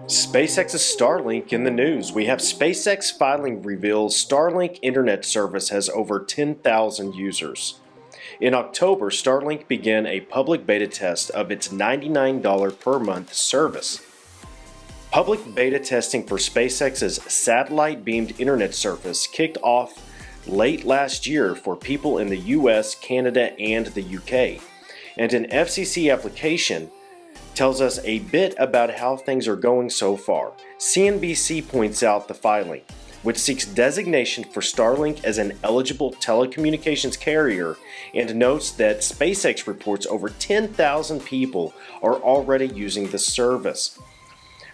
SpaceX's Starlink in the news. We have SpaceX filing reveals Starlink internet service has over 10,000 users. In October, Starlink began a public beta test of its $99 per month service. Public beta testing for SpaceX's satellite-beamed internet service kicked off late last year for people in the US, Canada, and the UK. And an FCC application tells us a bit about how things are going so far. CNBC points out the filing, which seeks designation for Starlink as an eligible telecommunications carrier, and notes that SpaceX reports over 10,000 people are already using the service.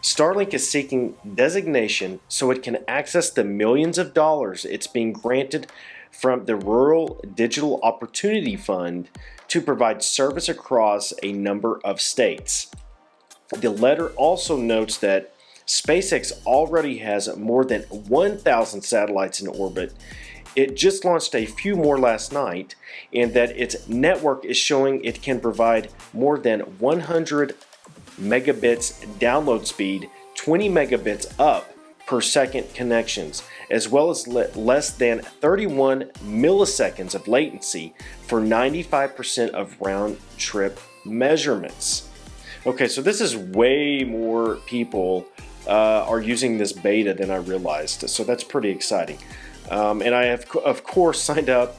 Starlink is seeking designation so it can access the millions of dollars it's being granted from the Rural Digital Opportunity Fund to provide service across a number of states. The letter also notes that SpaceX already has more than 1,000 satellites in orbit. It just launched a few more last night, and that its network is showing it can provide more than 100 megabits download speed, 20 megabits up per second connections, as well as less than 31 milliseconds of latency for 95% of round-trip measurements. Okay, so this is way more people are using this beta than I realized, so that's pretty exciting. And I have, of course, signed up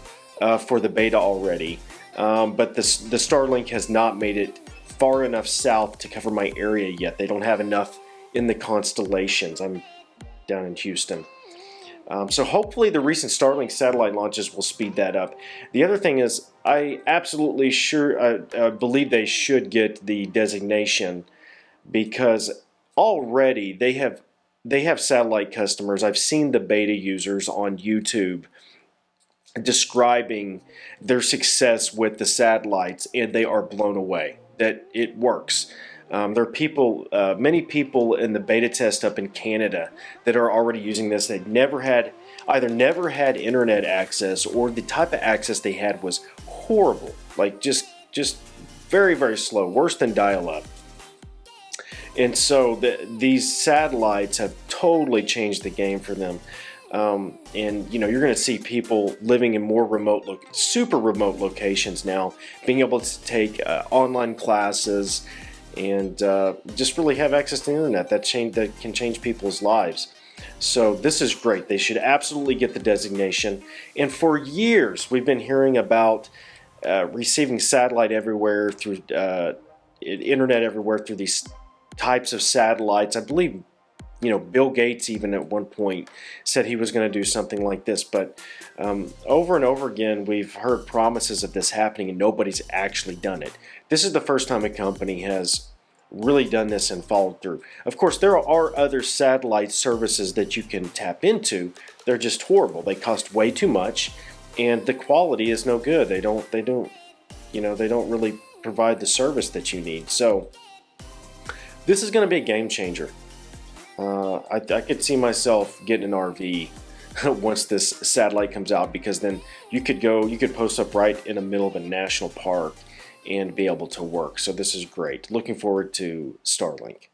for the beta already, but the Starlink has not made it far enough south to cover my area yet. They don't have enough in the constellations. I'm down in Houston. So hopefully the recent Starlink satellite launches will speed that up. The other thing is, I absolutely believe they should get the designation, because already they have satellite customers. I've seen the beta users on YouTube describing their success with the satellites, and they are blown away that it works. There are people, many people in the beta test up in Canada that are already using this. They've either never had internet access, or the type of access they had was horrible, like just very, very slow, worse than dial-up. And so these satellites have totally changed the game for them. And you know, you're going to see people living in more remote, super remote locations now, being able to take online classes and just really have access to the internet that can change people's lives. So this is great. They should absolutely get the designation. And for years, we've been hearing about receiving satellite everywhere through internet everywhere through these types of satellites. I believe, you know, Bill Gates even at one point said he was going to do something like this. But over and over again, we've heard promises of this happening, and nobody's actually done it. This is the first time a company has really done this and followed through. Of course, there are other satellite services that you can tap into. They're just horrible. They cost way too much, and the quality is no good. They don't really provide the service that you need. So this is going to be a game changer. I could see myself getting an RV once this satellite comes out, because then you could post up right in the middle of a national park and be able to work. So this is great. Looking forward to Starlink.